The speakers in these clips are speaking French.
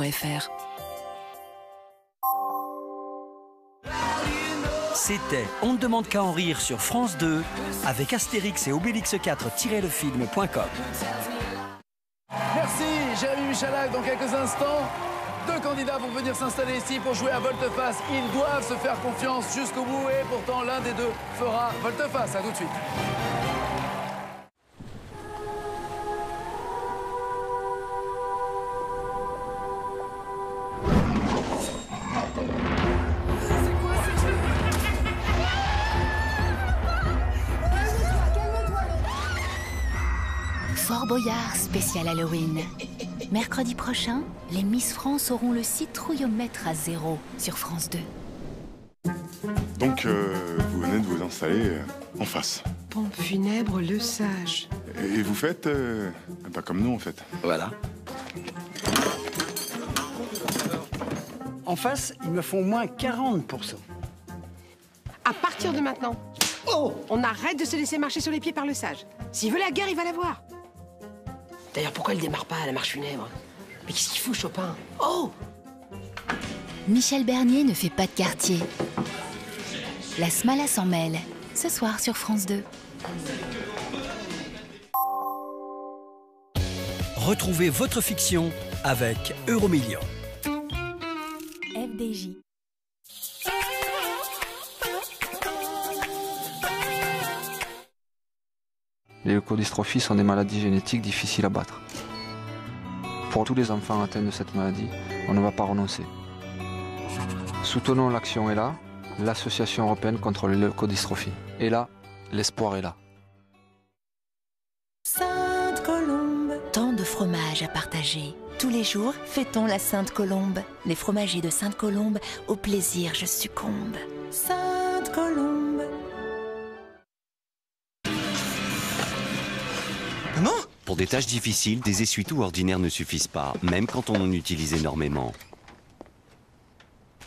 FR. C'était On ne demande qu'à en rire sur France 2 avec Astérix et Obélix 4-lefilm.com. Merci Jérémy Michalak. Dans quelques instants, 2 candidats vont venir s'installer ici pour jouer à volte-face. Ils doivent se faire confiance jusqu'au bout et pourtant l'un des deux fera volte-face. À tout de suite. Fort Boyard spécial Halloween. Mercredi prochain, les Miss France auront le citrouillomètre à 0 sur France 2. Donc, vous venez de vous installer en face. Pompe funèbre Le Sage. Et vous faites pas comme nous, en fait. Voilà. En face, ils me font moins 40%. À partir de maintenant, on arrête de se laisser marcher sur les pieds par Le Sage. S'il veut la guerre, il va la voir. D'ailleurs, pourquoi il démarre pas à la marche funèbre? Mais qu'est-ce qu'il fout, Chopin? Oh! Michel Bernier ne fait pas de quartier. La Smala s'en mêle, ce soir sur France 2. Retrouvez votre fiction avec Euromillions. FDJ. Les leucodystrophies sont des maladies génétiques difficiles à battre. Pour tous les enfants atteints de cette maladie, on ne va pas renoncer. Soutenons l'Action ELA, l'Association européenne contre les leucodystrophies. ELA, l'espoir est là. Sainte Colombe. Tant de fromages à partager. Tous les jours, fêtons la Sainte Colombe. Les fromagers de Sainte Colombe, au plaisir je succombe. Sainte Colombe. Pour des tâches difficiles, des essuie-tout ordinaires ne suffisent pas, même quand on en utilise énormément.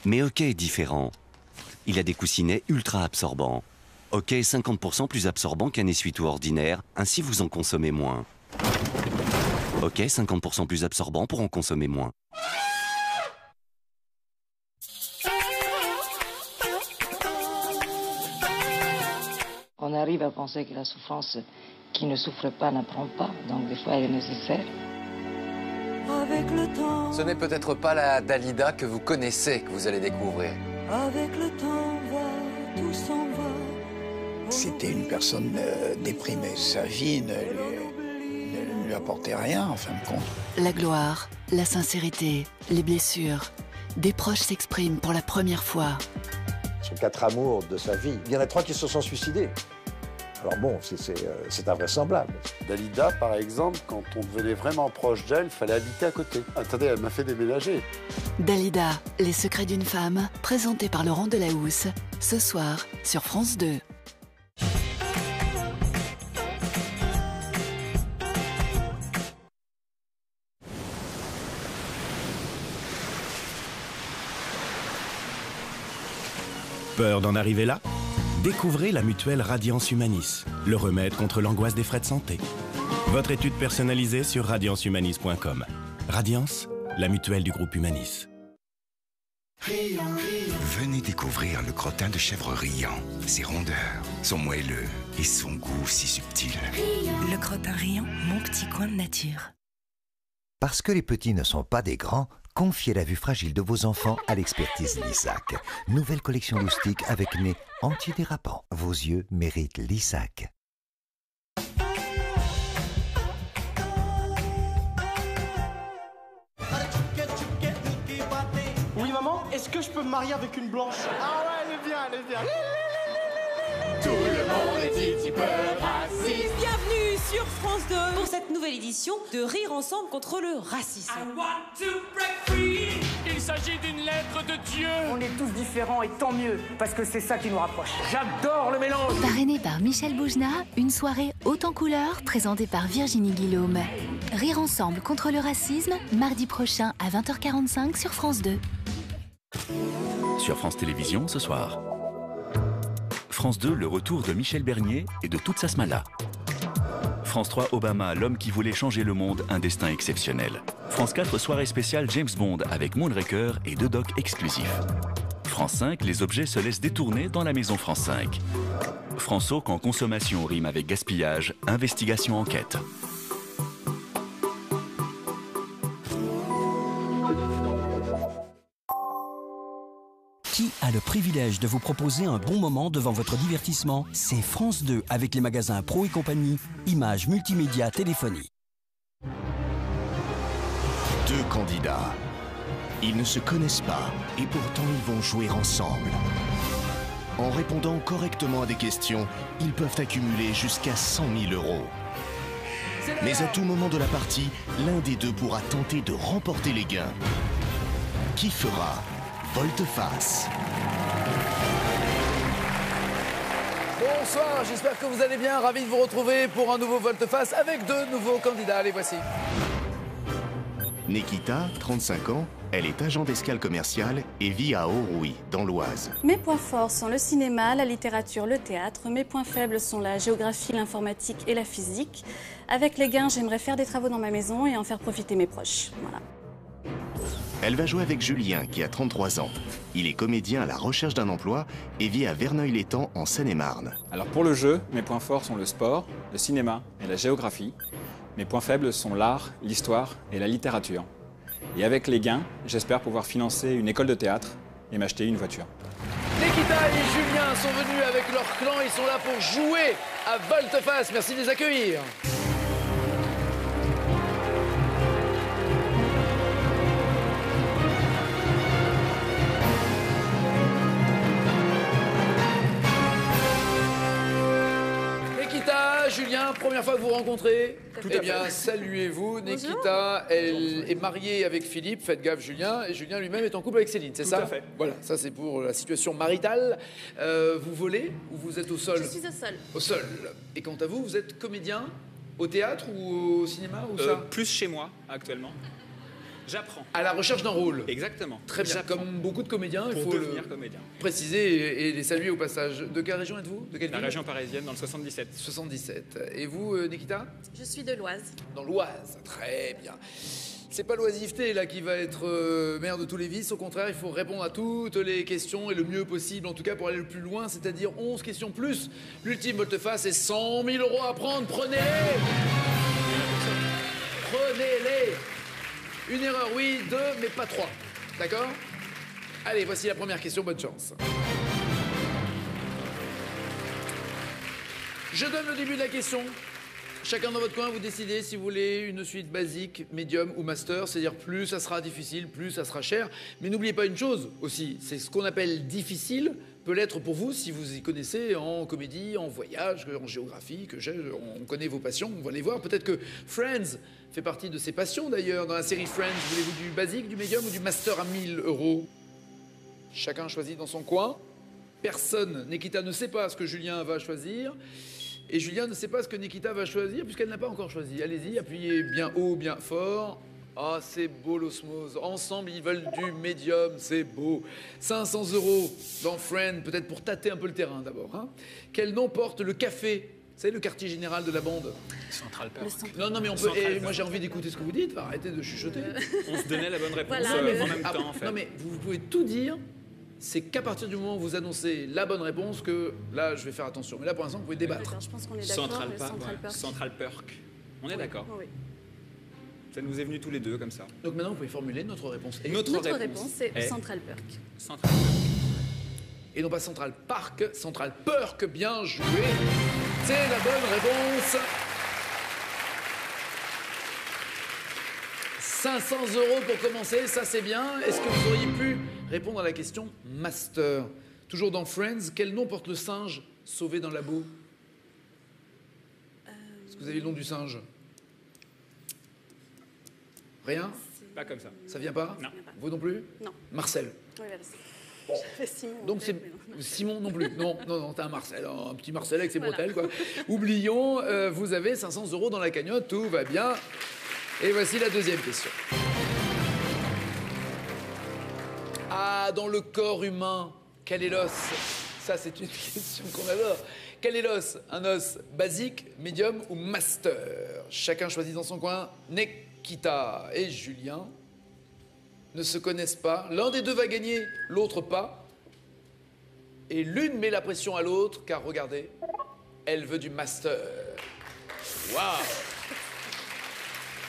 Mais OK est différent. Il a des coussinets ultra absorbants. OK est 50% plus absorbant qu'un essuie-tout ordinaire, ainsi vous en consommez moins. OK, 50% plus absorbant pour en consommer moins. On arrive à penser que la souffrance qui ne souffre pas n'apprend pas, donc des fois elle est nécessaire. Avec le temps. Ce n'est peut-être pas la Dalida que vous connaissez que vous allez découvrir. Avec le temps va, tout s'en va. C'était une personne déprimée. Sa vie ne lui apportait rien, en fin de compte. La gloire, la sincérité, les blessures. Des proches s'expriment pour la première fois. Son 4 amours de sa vie. Il y en a 3 qui se sont suicidés. Alors bon, c'est invraisemblable. Dalida, par exemple, quand on devenait vraiment proche d'elle, il fallait habiter à côté. Attendez, elle m'a fait déménager. Dalida, les secrets d'une femme, présenté par Laurent Delahousse, ce soir sur France 2. Peur d'en arriver là? Découvrez la mutuelle Radiance Humanis, le remède contre l'angoisse des frais de santé. Votre étude personnalisée sur radiancehumanis.com. Radiance, la mutuelle du groupe Humanis. Venez découvrir le crottin de chèvre Riant. Ses rondeurs, son moelleux et son goût si subtil. Le crottin Riant, mon petit coin de nature. Parce que les petits ne sont pas des grands, confiez la vue fragile de vos enfants à l'expertise Lissac. Nouvelle collection loustique avec nez antidérapant. Vos yeux méritent Lissac. Oui maman, est-ce que je peux me marier avec une blanche? Ah ouais, elle est bien, elle est bien. Tout le monde est un petit peu raciste. Bienvenue sur France 2 pour cette nouvelle édition de Rire ensemble contre le racisme. I want to break free. Il s'agit d'une lettre de Dieu. On est tous différents et tant mieux, parce que c'est ça qui nous rapproche. J'adore le mélange. Parrainé par Michel Boujna, une soirée haute en couleurs présentée par Virginie Guillaume. Rire ensemble contre le racisme, mardi prochain à 20h45 sur France 2. Sur France Télévisions ce soir. France 2, le retour de Michel Bernier et de toute sa smala. France 3, Obama, l'homme qui voulait changer le monde, un destin exceptionnel. France 4, soirée spéciale James Bond avec Moonraker et 2 docs exclusifs. France 5, les objets se laissent détourner dans la maison France 5. France O, quand consommation rime avec gaspillage, investigation enquête. Qui a le privilège de vous proposer un bon moment devant votre divertissement? C'est France 2 avec les magasins Pro et compagnie, images, multimédia, téléphonie. 2 candidats. Ils ne se connaissent pas et pourtant ils vont jouer ensemble. En répondant correctement à des questions, ils peuvent accumuler jusqu'à 100 000 €. Mais à tout moment de la partie, l'un des deux pourra tenter de remporter les gains. Qui fera volte-face? Bonsoir, j'espère que vous allez bien. Ravi de vous retrouver pour un nouveau volte-face avec 2 nouveaux candidats. Allez, voici. Nekita, 35 ans, elle est agent d'escale commerciale et vit à Aurouy, dans l'Oise. Mes points forts sont le cinéma, la littérature, le théâtre. Mes points faibles sont la géographie, l'informatique et la physique. Avec les gains, j'aimerais faire des travaux dans ma maison et en faire profiter mes proches. Voilà. Elle va jouer avec Julien, qui a 33 ans. Il est comédien à la recherche d'un emploi et vit à Verneuil-l'Étang, en Seine-et-Marne. Alors pour le jeu, mes points forts sont le sport, le cinéma et la géographie. Mes points faibles sont l'art, l'histoire et la littérature. Et avec les gains, j'espère pouvoir financer une école de théâtre et m'acheter une voiture. Nekita et Julien sont venus avec leur clan. Ils sont là pour jouer à volte-face. Merci de les accueillir. Julien, première fois que vous rencontrez, eh bien, saluez-vous. Nekita, elle est mariée avec Philippe, faites gaffe Julien, et Julien lui-même est en couple avec Céline, c'est ça? Tout à fait. Voilà, ça c'est pour la situation maritale. Vous volez ou vous êtes au sol? Je suis au sol. Au sol. Et quant à vous, vous êtes comédien au théâtre ou au cinéma ou ça? Plus chez moi, actuellement. J'apprends. À la recherche d'un rôle. Exactement. Très bien. Comme beaucoup de comédiens, il faut devenir comédien. Préciser et les saluer au passage. De quelle région êtes-vous? De quelle La ville? région parisienne, dans le 77. 77. Et vous, Nekita? Je suis de l'Oise. Dans l'Oise. Très bien. C'est pas l'oisiveté là qui va être mère de tous les vices. Au contraire, il faut répondre à toutes les questions et le mieux possible, en tout cas pour aller le plus loin, c'est-à-dire 11 questions plus. L'ultime volte-face et 100 000 € à prendre. Prenez-les! Prenez-les! Une erreur, oui, 2, mais pas 3. D'accord? Allez, voici la première question, bonne chance. Je donne le début de la question. Chacun dans votre coin, vous décidez si vous voulez une suite basique, médium ou master. C'est-à-dire plus ça sera difficile, plus ça sera cher. Mais n'oubliez pas une chose aussi, c'est ce qu'on appelle difficile peut l'être pour vous si vous y connaissez en comédie, en voyage, en géographie, on connaît vos passions, on va les voir. Peut-être que Friends fait partie de ses passions d'ailleurs. Dans la série Friends, voulez-vous du basique, du médium ou du master à 1 000 €? Chacun choisit dans son coin. Personne, Nekita ne sait pas ce que Julien va choisir. Et Julien ne sait pas ce que Nekita va choisir puisqu'elle n'a pas encore choisi. Allez-y, appuyez bien haut, bien fort. Ah, c'est beau l'osmose. Ensemble, ils veulent du médium, c'est beau. 500 € dans Friends, peut-être pour tâter un peu le terrain d'abord. Hein. Quel nom porte le café? Vous savez, le quartier général de la bande? Central Perk. Non, mais on peut. Et moi, j'ai envie d'écouter ce que vous dites. Arrêtez de chuchoter. On se donnait la bonne réponse Voilà, en même temps, en fait. Non, mais vous pouvez tout dire. C'est qu'à partir du moment où vous annoncez la bonne réponse que là, je vais faire attention. Mais là, pour l'instant, vous pouvez débattre. Je pense qu'on est d'accord. Central Perk. On est d'accord. Oui. Ça nous est venu tous les deux comme ça. Donc maintenant, vous pouvez formuler notre réponse. Et notre réponse, c'est Central Perk. Central Perk. Et non pas Central Park, Central Perk, bien joué. C'est la bonne réponse. 500 € pour commencer, ça c'est bien. Est-ce que vous auriez pu répondre à la question master? Toujours dans Friends, quel nom porte le singe sauvé dans la boue? Est-ce que vous avez le nom du singe? Rien? Pas comme ça. Ça vient pas? Non. Vous non plus? Non. Marcel? Oui, voilà. J'avais Simon. Donc c'est Simon non plus. Non, t'as un Marcel, un petit Marcel avec ses bretelles, quoi. Oublions, vous avez 500 € dans la cagnotte, tout va bien. Et voici la deuxième question. Ah, dans le corps humain, quel est l'os? Ça, c'est une question qu'on adore. Quel est l'os? Un os basique, médium ou master? Chacun choisit dans son coin. Nikita et Julien ne se connaissent pas. L'un des deux va gagner, l'autre pas. Et l'une met la pression à l'autre, car regardez, elle veut du master. Waouh!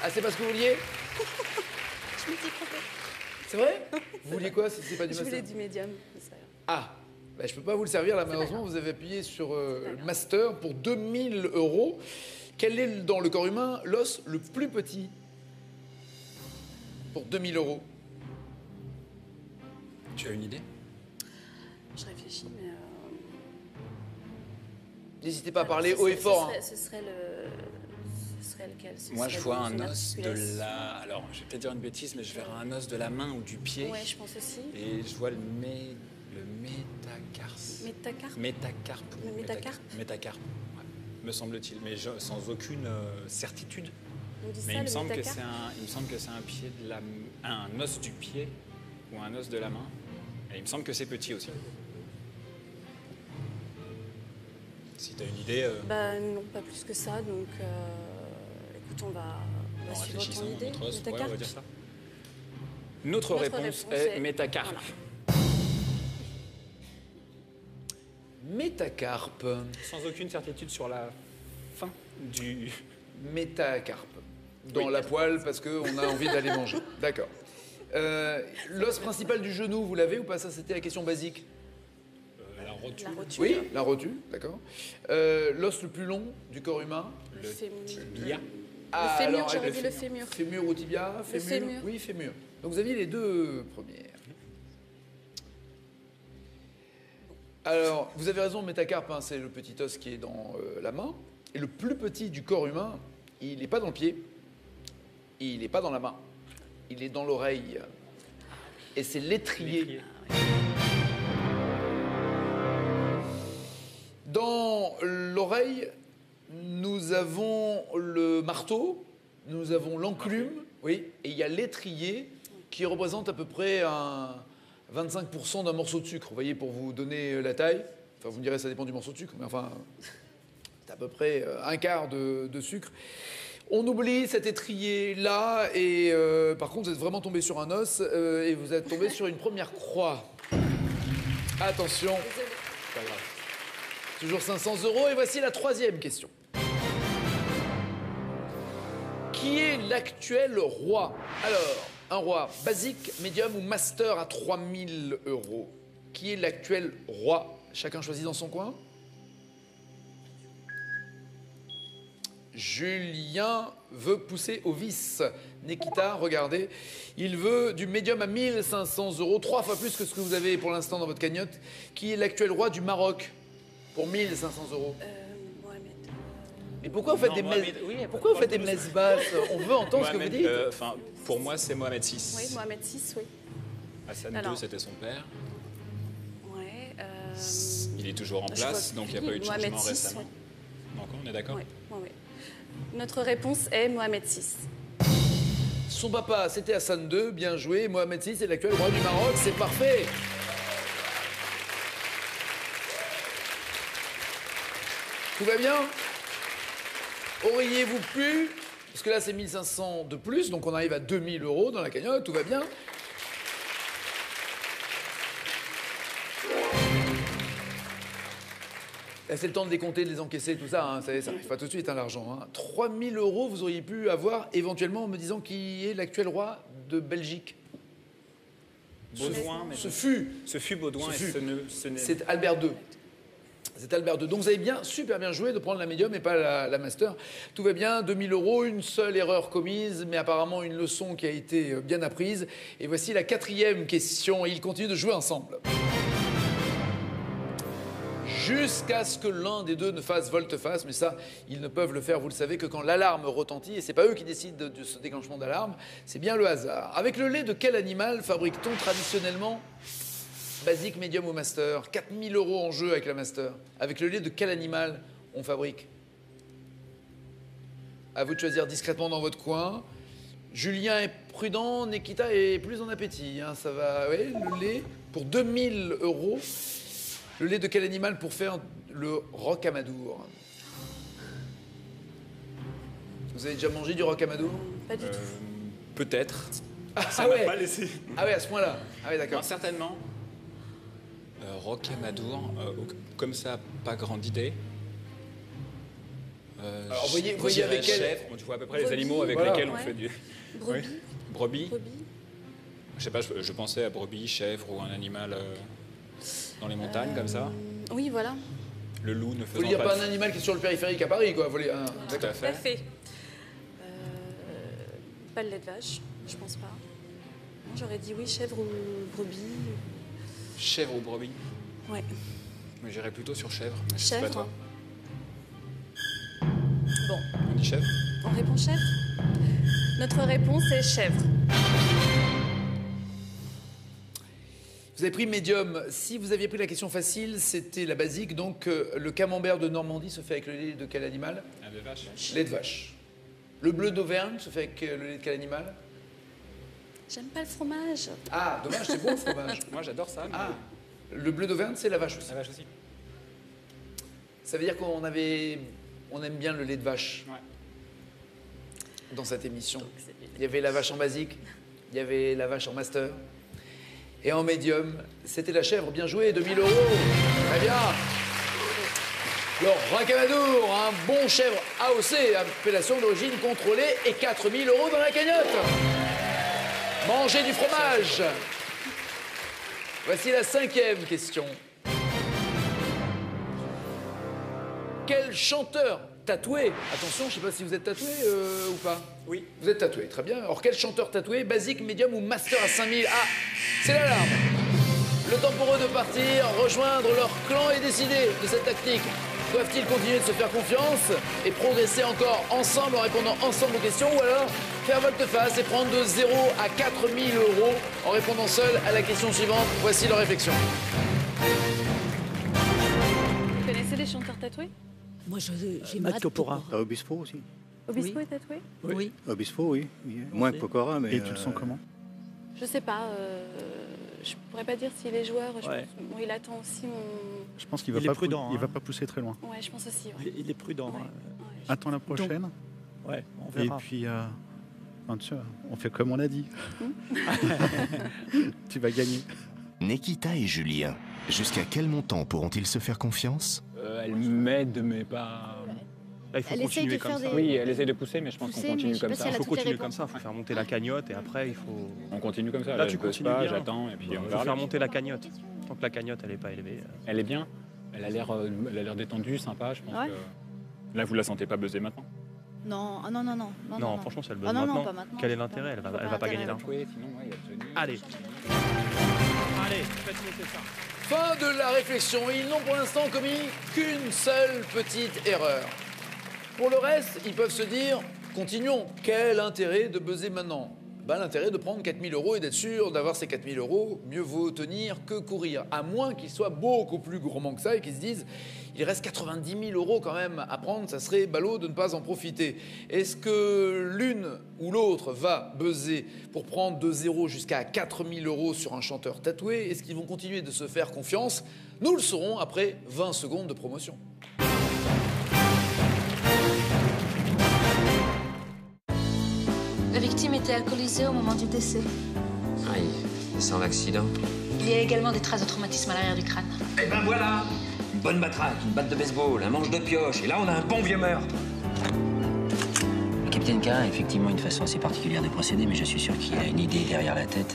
Ah, c'est pas ce que vous vouliez? Je me dis trompée. C'est vrai? Vous vouliez quoi si c'est pas du master? Je voulais du médium. Ah, bah, je peux pas vous le servir là, malheureusement. Vous avez appuyé sur master pour 2000 €. Quel est dans le corps humain l'os le plus petit? Pour 2000 €. Tu as une idée? Je réfléchis, mais... N'hésitez pas à parler haut et fort. Ce serait lequel? Moi, je vois un os de la... Alors, je vais peut-être dire une bêtise, mais je verrai un os de la main ou du pied. Ouais, je pense aussi. Et je vois le métacarpe. Métacarpe. Le métacarpe? Métacarpe, ouais, me semble-t-il, mais sans aucune certitude. On dit mais ça, il me semble que métacarpe? c'est un pied de la... un os du pied ou un os de la main. Et il me semble que c'est petit aussi. Si tu as une idée... Bah non, pas plus que ça, donc écoute, on va suivre ton idée. Ouais, on va dire ça. Notre réponse est métacarpe. Voilà. Métacarpe. Sans aucune certitude sur la fin du... Métacarpe. Dans la poêle parce qu'on a envie d'aller manger. D'accord. L'os principal du genou, vous l'avez ou pas? Ça, c'était la question basique. La rotule. Oui, la rotule, d'accord. L'os le plus long du corps humain? Le fémur. Ah, le fémur, alors, j'aurais dit le fémur. Fémur ou tibia? Le fémur. Oui, fémur. Donc vous aviez les deux premières. Alors, vous avez raison, métacarpe, hein, c'est le petit os qui est dans la main. Et le plus petit du corps humain, il n'est pas dans le pied, il n'est pas dans la main, il est dans l'oreille. Et c'est l'étrier. Dans l'oreille, nous avons le marteau, nous avons l'enclume, oui, et il y a l'étrier qui représente à peu près 25% d'un morceau de sucre. Vous voyez, pour vous donner la taille, enfin vous me direz ça dépend du morceau de sucre, mais enfin, c'est à peu près un quart de sucre. On oublie cet étrier-là, et par contre, vous êtes vraiment tombé sur un os, et vous êtes tombé sur une première croix. Attention. Pas grave. Toujours 500 €, et voici la troisième question. Qui est l'actuel roi? Alors, un roi basique, médium ou master à 3000 €. Qui est l'actuel roi? Chacun choisit dans son coin. Julien veut pousser au vice. Nikita, regardez, il veut du médium à 1500 €, 3 fois plus que ce que vous avez pour l'instant dans votre cagnotte. Qui est l'actuel roi du Maroc pour 1500 €? Mohamed. Mais pourquoi vous faites pourquoi vous faites des messes basses? On veut entendre ce que vous dites. Pour moi, c'est Mohamed VI. Oui, Mohamed VI, oui. Hassan II, c'était son père. Ouais. Il est toujours en place, donc il n'y a pas eu de changement VI, récemment. ouais. Donc on est d'accord? Oui. Notre réponse est Mohamed VI. Son papa, c'était Hassan II, bien joué. Mohamed VI est l'actuel roi du Maroc, c'est parfait. Tout va bien? Auriez-vous pu, parce que là c'est 1500 de plus, donc on arrive à 2000 € dans la cagnotte, tout va bien. Là, c'est le temps de décompter, de les encaisser, tout ça, hein. Ça arrive pas tout de suite, hein, l'argent. Hein. 3000 €, vous auriez pu avoir éventuellement en me disant qui est l'actuel roi de Belgique. Baudouin, ce fut Baudouin, c'est Albert II. C'est Albert II. Donc vous avez bien, super bien joué de prendre la médium et pas la master. Tout va bien, 2000 €, une seule erreur commise, mais apparemment une leçon qui a été bien apprise. Et voici la quatrième question, et ils continuent de jouer ensemble. Jusqu'à ce que l'un des deux ne fasse volte-face, mais ça, ils ne peuvent le faire, vous le savez, que quand l'alarme retentit, et c'est pas eux qui décident de ce déclenchement d'alarme, c'est bien le hasard. Avec le lait de quel animal fabrique-t-on traditionnellement basique, médium ou master? 4000 € en jeu avec la master. Avec le lait de quel animal on fabrique? À vous de choisir discrètement dans votre coin. Julien est prudent, Nikita est plus en appétit. Hein, ça va, oui, le lait pour 2000 €. Le lait de quel animal pour faire le rocamadour? Vous avez déjà mangé du rocamadour? Pas du tout. Peut-être. Ça Ah m'a ouais. pas laissé. Ah ouais, à ce point-là. Ah ouais, d'accord. Non, certainement. Rocamadour, comme ça, pas grande idée. Alors, voyez avec quel... chèvre, tu vois à peu près les Brebis. animaux avec Voilà. lesquels on Ouais. fait du... Brebis. Oui. Brebis. Brebis. Je sais pas, je pensais à brebis, chèvre ou un animal dans les montagnes comme ça. Oui, voilà. Le loup ne Faut faisant dire pas... pas un animal qui est sur le périphérique à Paris, quoi. Tout à Tout à fait. fait. Pas le lait de vache, je pense pas. Non, j'aurais dit oui, chèvre ou brebis. Chèvre ou brebis? Ouais. Mais j'irais plutôt sur chèvre. Mais je sais Chèvre. pas toi. Bon, On dit chèvre? on répond chèvre. Notre réponse est chèvre. Vous avez pris médium. Si vous aviez pris la question facile, c'était la basique. Donc, le camembert de Normandie se fait avec le lait de quel animal? De vache. Lait de vache. Le bleu d'Auvergne se fait avec le lait de quel animal? J'aime pas le fromage. Ah, dommage, c'est bon le fromage. Moi, j'adore ça. mais- Ah, le bleu d'Auvergne, c'est la vache aussi. La vache aussi. Ça veut dire qu'on aime bien le lait de vache dans cette émission. Il y avait la vache en basique, il y avait la vache en master. Et en médium, c'était la chèvre. Bien joué, 2000 €. Très bien. Alors, Rocamadour, un bon chèvre AOC, appellation d'origine contrôlée, et 4000 € dans la cagnotte. Manger du fromage. Voici la 5e question. Quel chanteur tatoué, attention, je ne sais pas si vous êtes tatoué ou pas. Oui. Vous êtes tatoué, très bien. Alors quel chanteur tatoué, basique, médium ou master à 5000? Ah, c'est l'alarme. Le temps pour eux de partir, rejoindre leur clan et décider de cette tactique. Doivent-ils continuer de se faire confiance et progresser encore ensemble en répondant ensemble aux questions, ou alors faire volte-face et prendre de 0 à 4000 € en répondant seul à la question suivante? Voici leur réflexion. Vous connaissez les chanteurs tatoués? Moi, j'ai Matt Pokora. Obispo aussi. Obispo est tatoué? Oui. Obispo, oui. Moins que Pokora, mais... Et tu le sens comment? Je sais pas. Je pourrais pas dire s'il est joueur. Je Ouais. pense, bon, il attend aussi mon... Je pense qu'il va, Il est pas prudent, il hein. va pas pousser très loin. Ouais, je pense aussi. Ouais. Il est prudent. hein. Attends la prochaine. Ouais, on Et verra. puis, enfin, tu vois, on fait comme on a dit. Tu vas gagner. Nikita et Julien, jusqu'à quel montant pourront-ils se faire confiance? Elle m'aide, mais pas... Là, il faut Elle essaye continuer de comme faire ça. des- Oui, elle essaie de pousser, mais je pense qu'on Pousser, mais continue je sais comme pas ça. si elle Il a faut toutes les continuer comme réponses. ça, il faut faire monter la cagnotte et après il faut... On continue comme ça. Là, elle tu pose continues pas, bien. j'attends, et puis on Il faut verra. faire monter la cagnotte. Tant que la cagnotte elle est pas élevée. Elle est bien. Elle a l'air détendue, sympa. Je pense Ouais. que... Là, vous la sentez pas buzzer maintenant? Non, ah non, non, non. Non, franchement, si elle buzz Ah non, non, maintenant, pas maintenant. quel est l'intérêt? Elle va pas gagner d'argent. Oui, sinon, ouais, il y a tenu. Allez. Allez, faites monter ça. Fin de la réflexion. Ils n'ont pour l'instant commis qu'une seule petite erreur. Pour le reste, ils peuvent se dire, continuons. Quel intérêt de buzzer maintenant? L'intérêt de prendre 4000 € et d'être sûr d'avoir ces 4000 €, mieux vaut tenir que courir. À moins qu'ils soient beaucoup plus gourmands que ça et qu'ils se disent, il reste 90 000 € quand même à prendre, ça serait ballot de ne pas en profiter. Est-ce que l'une ou l'autre va buzzer pour prendre de 0 jusqu'à 4000 € sur un chanteur tatoué? Est-ce qu'ils vont continuer de se faire confiance? Nous le saurons après 20 secondes de promotion. La victime était alcoolisée au moment du décès. Aïe, c'est un accident. Il y a également des traces de traumatisme à l'arrière du crâne. Eh ben voilà, une bonne matraque, une batte de baseball, un manche de pioche, et là on a un bon vieux meurtre. Le capitaine K a effectivement une façon assez particulière de procéder, mais je suis sûr qu'il a une idée derrière la tête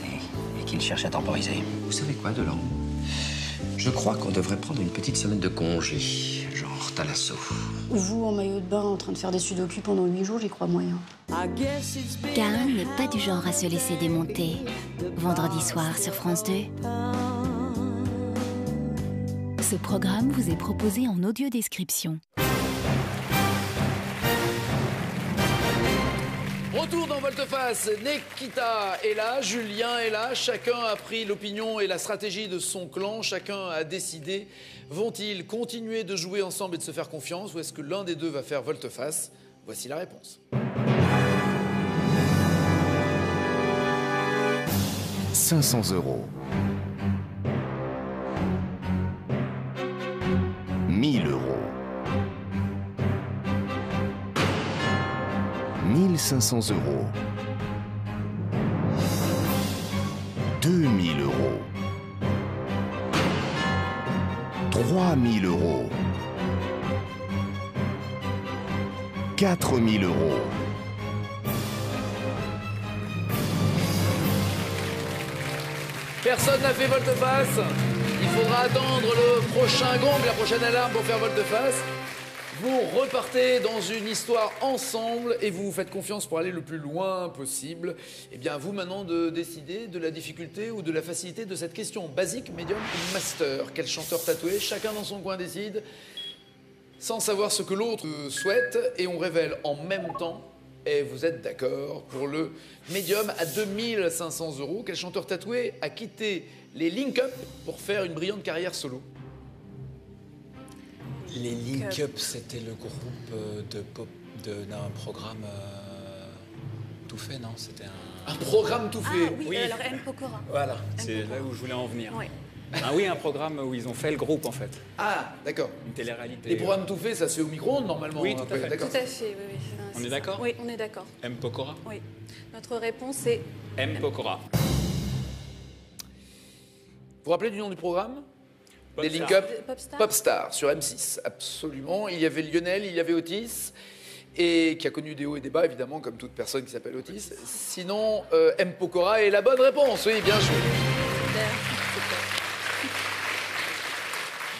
et qu'il cherche à temporiser. Vous savez quoi, Delorme? Je crois qu'on devrait prendre une petite semaine de congé, genre Thalasso. Vous, en maillot de bain, en train de faire des sudoku pendant 8 jours, j'y crois moyen. Cain n'est pas du genre à se laisser démonter. Vendredi soir sur France 2. Ce programme vous est proposé en audio description. Retour dans Volte-Face, Nikita est là, Julien est là, chacun a pris l'opinion et la stratégie de son clan, chacun a décidé. Vont-ils continuer de jouer ensemble et de se faire confiance, ou est-ce que l'un des deux va faire Volte-Face? Voici la réponse. 500 €. 1000 €. 1500 €. 000 euros. 3 000 euros. 4 000 euros. Personne n'a fait volte-face. Il faudra attendre le prochain gong, la prochaine alarme pour faire volte-face. Vous repartez dans une histoire ensemble et vous vous faites confiance pour aller le plus loin possible. Eh bien, à vous maintenant de décider de la difficulté ou de la facilité de cette question. Basique, médium ou master? Quel chanteur tatoué? Chacun dans son coin décide, sans savoir ce que l'autre souhaite. Et on révèle en même temps. Et vous êtes d'accord pour le médium à 2 500 euros. Quel chanteur tatoué a quitté les Link Up pour faire une brillante carrière solo? Les Link Up, c'était le groupe de pop d'un programme tout fait, non? C'était un programme tout fait. Ah oui, alors M. Pokora. Voilà, c'est là où je voulais en venir. Oui. Ah oui, un programme où ils ont fait le groupe en fait. Ah, d'accord. Une télé-réalité. Les programmes tout fait, ça se fait au micro-ondes normalement. Oui, tout à fait. Tout à fait, oui, oui. On est d'accord? Oui, on est d'accord. M. Pokora? Oui. Notre réponse est M. Pokora. Vous vous rappelez du nom du programme? Des Link Up? Popstar sur M6, absolument. Il y avait Lionel, il y avait Otis, et qui a connu des hauts et des bas, évidemment, comme toute personne qui s'appelle Otis. Sinon, M. Pokora est la bonne réponse. Oui, bien joué.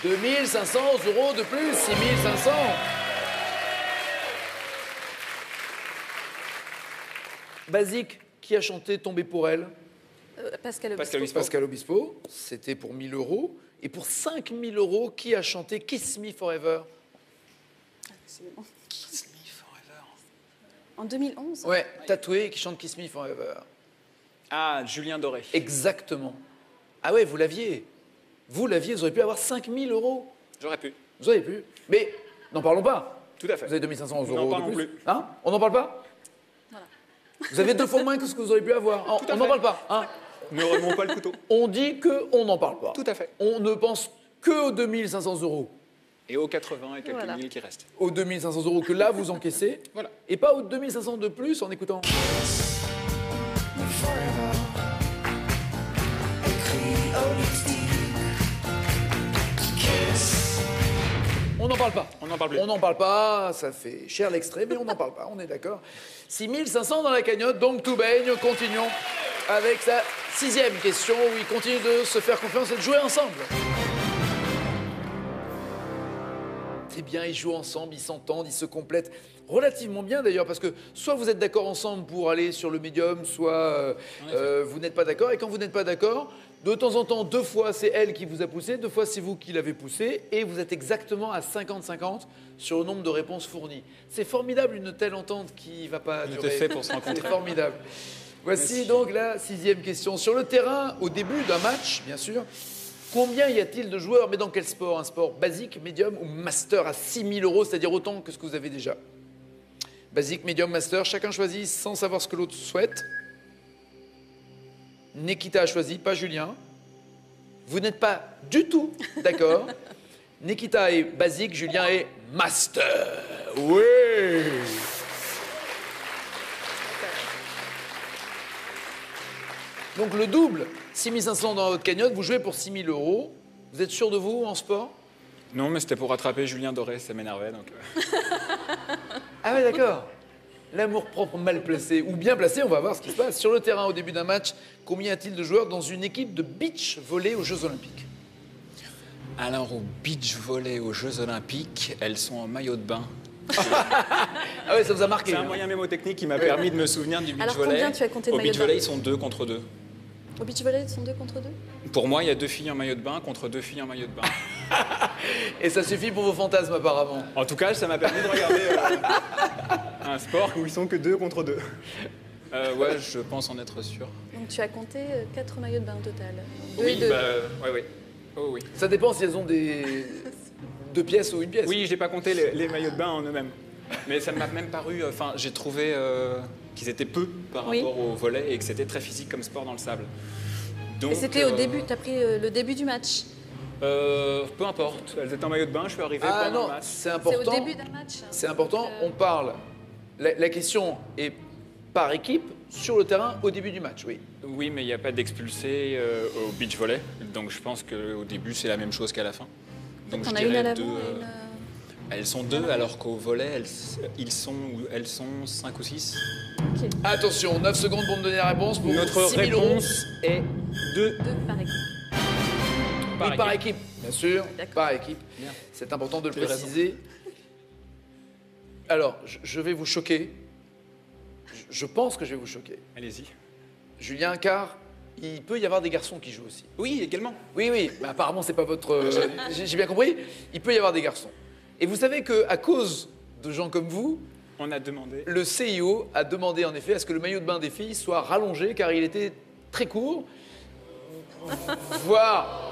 2 500 euros de plus, 6 500. Basique, qui a chanté Tomber pour elle? Pascal Obispo. Pascal Obispo, c'était pour 1 000 euros. Et pour 5 000 euros, qui a chanté Kiss Me Forever? Kiss Me Forever. En 2011? Ouais, tatoué qui chante Kiss Me Forever. Ah, Julien Doré. Exactement. Ah ouais, vous l'aviez. Vous l'aviez, vous auriez pu avoir 5 000 euros. J'aurais pu. Vous auriez pu. Mais n'en parlons pas. Tout à fait. Vous avez 2 500 euros n'en de parlons plus. Hein? On n'en parle pas? Voilà. Vous avez 2 fois moins que ce que vous auriez pu avoir. On n'en parle pas. Hein? Ne remonte pas le couteau. On dit qu'on n'en parle pas. Tout à fait. On ne pense que aux 2 500 euros. Et aux 80 et quelques mille qui restent. Aux 2 500 euros que là, vous encaissez. Voilà. Et pas aux 2 500 de plus en écoutant. On n'en parle pas. On n'en parle plus. On n'en parle pas, ça fait cher l'extrait, mais on n'en parle pas, on est d'accord. 6 500 dans la cagnotte, donc tout baigne. Continuons avec sa 6e question où il continue de se faire confiance et de jouer ensemble. C'est bien, ils jouent ensemble, ils s'entendent, ils se complètent relativement bien d'ailleurs, parce que soit vous êtes d'accord ensemble pour aller sur le médium, soit vous n'êtes pas d'accord. Et quand vous n'êtes pas d'accord, de temps en temps, 2 fois c'est elle qui vous a poussé, 2 fois c'est vous qui l'avez poussé, et vous êtes exactement à 50-50 sur le nombre de réponses fournies. C'est formidable une telle entente qui ne va pas durer. On était fait pour se rencontrer. C'est formidable. Voici donc la 6e question. Sur le terrain, au début d'un match, bien sûr, combien y a-t-il de joueurs? Mais dans quel sport? Un sport basique, médium ou master à 6 000 euros, c'est-à-dire autant que ce que vous avez déjà? Basique, médium, master, chacun choisit sans savoir ce que l'autre souhaite. Nekita a choisi, pas Julien. Vous n'êtes pas du tout d'accord. Nekita est basique, Julien est master. Oui. Donc le double, 6 500 dans votre cagnotte, vous jouez pour 6 000 euros. Vous êtes sûr de vous en sport? Non, mais c'était pour rattraper Julien Doré, ça m'énervait. Donc... Ah ouais, d'accord. L'amour-propre mal placé ou bien placé, on va voir ce qui se passe. Sur le terrain, au début d'un match, combien y a-t-il de joueurs dans une équipe de beach volley aux Jeux Olympiques? Alors, au beach volley aux Jeux Olympiques, elles sont en maillot de bain. Ah ouais, ça vous a marqué. C'est un moyen mémotechnique qui m'a permis de me souvenir du beach Alors, volley. combien tu as compté de au maillots beach de bain? volley, ils sont 2 contre 2. Au beach volley, ils sont 2 contre 2? Pour moi, il y a 2 filles en maillot de bain contre 2 filles en maillot de bain. Et ça suffit pour vos fantasmes, apparemment. En tout cas, ça m'a permis de regarder un sport où ils sont que 2 contre 2. Ouais, je pense en être sûr. Donc tu as compté 4 maillots de bain au total. Oui, bah, ouais. Oh, oui. Ça dépend si elles ont des 2 pièces ou 1 pièce. Oui, j'ai pas compté les maillots de bain en eux-mêmes. Mais ça m'a même paru... Enfin, j'ai trouvé qu'ils étaient peu par rapport au volley et que c'était très physique comme sport dans le sable. Donc, et c'était au début, tu as pris le début du match? Peu importe. Elles étaient en maillot de bain, je suis arrivé pendant le match. C'est important. C'est au début d'un match. C'est important, on parle... La question est par équipe sur le terrain au début du match, oui. Oui, mais il n'y a pas d'expulsé au beach volley. Donc je pense qu'au début, c'est la même chose qu'à la fin. Donc je dirais deux. Elles sont 2, alors qu'au volley, elles sont 5 ou 6. Okay. Attention, 9 secondes pour me donner la réponse. Pour notre 6 000 réponse est 2. 2 par équipe. Par équipe, bien sûr, par équipe. C'est important de le préciser. Alors, je vais vous choquer. Je pense que je vais vous choquer. Allez-y. Julien, car il peut y avoir des garçons qui jouent aussi. Oui, également. Oui, mais apparemment, c'est pas votre... J'ai bien compris. Il peut y avoir des garçons. Et vous savez qu'à cause de gens comme vous, on a demandé. Le CIO a demandé en effet à ce que le maillot de bain des filles soit rallongé car il était très court. Voire...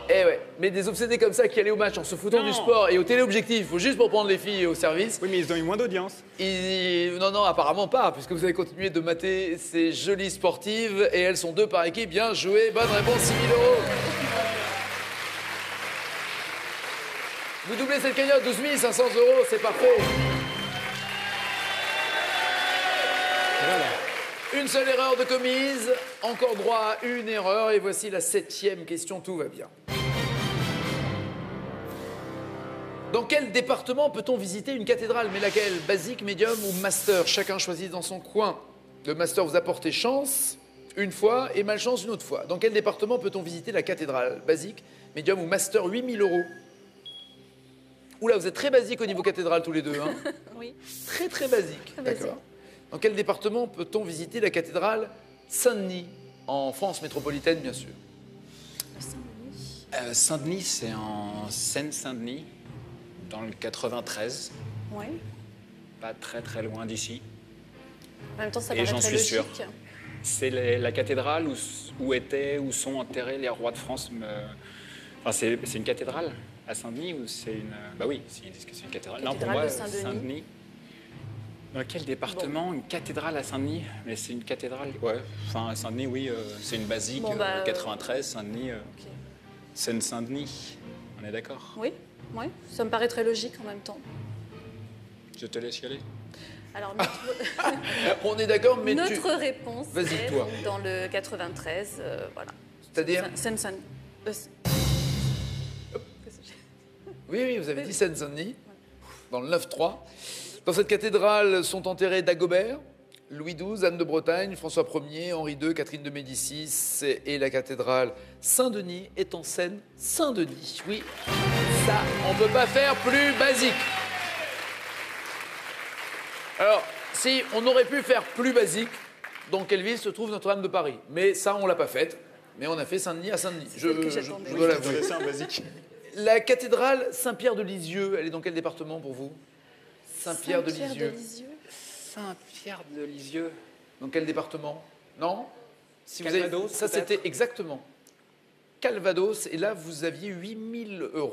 Eh ouais, mais des obsédés comme ça qui allaient au match en se foutant du sport et au téléobjectif, juste pour prendre les filles au service. Oui, mais ils ont eu moins d'audience. Non, apparemment pas, puisque vous avez continué de mater ces jolies sportives et elles sont 2 par équipe. Bien joué, bonne réponse, 6 000 €. Vous doublez cette cagnotte, 12 500 €, c'est parfait. Voilà. Une seule erreur de commise, encore droit à une erreur, et voici la 7e question, tout va bien. Dans quel département peut-on visiter une cathédrale? Mais laquelle? Basique, médium ou master? Chacun choisit dans son coin. Le master vous apporte chance une fois et malchance une autre fois. Dans quel département peut-on visiter la cathédrale? Basique, médium ou master? 8 000 €. Oula, vous êtes très basique au niveau cathédrale tous les deux, hein? Oui. Très basique. D'accord. Dans quel département peut-on visiter la cathédrale Saint-Denis? En France métropolitaine, bien sûr. Saint-Denis, c'est en Seine-Saint-Denis, dans le 93. Oui. Pas très loin d'ici. En même temps, ça et paraît j'en très suis sûr. logique. C'est la cathédrale où sont enterrés les rois de France. Enfin, c'est une cathédrale à Saint-Denis ou c'est une... Bah oui, c'est une cathédrale. Non, pour moi, Saint-Denis. Dans quel département? Une cathédrale à Saint-Denis? Mais c'est une cathédrale, ouais. Enfin, à Saint-Denis, oui, c'est une basique. 93, Saint-Denis, Seine-Saint-Denis. On est d'accord? Oui, ça me paraît très logique en même temps. Je te laisse y aller. Alors, on est d'accord, mais notre réponse est toi. Dans le 93, voilà. C'est-à-dire Seine-Saint-Denis. Oui, vous avez dit Seine-Saint-Denis, dans le 9-3. Dans cette cathédrale sont enterrés Dagobert, Louis XII, Anne de Bretagne, François Ier, Henri II, Catherine de Médicis, et la cathédrale Saint-Denis est en Seine-Saint-Denis. Oui, ça, on ne peut pas faire plus basique. Alors, si on aurait pu faire plus basique, dans quelle ville se trouve Notre-Dame de Paris? Mais ça, on ne l'a pas fait. Mais on a fait Saint-Denis à Saint-Denis. Je dois l'avouer. C'est un basique. La cathédrale Saint-Pierre de Lisieux, elle est dans quel département pour vous? Saint-Pierre de Lisieux. Saint-Pierre de Lisieux. Dans quel département? Non? Si Calvados, vous avez... Ça, c'était exactement. Calvados, et là, vous aviez 8 000 €.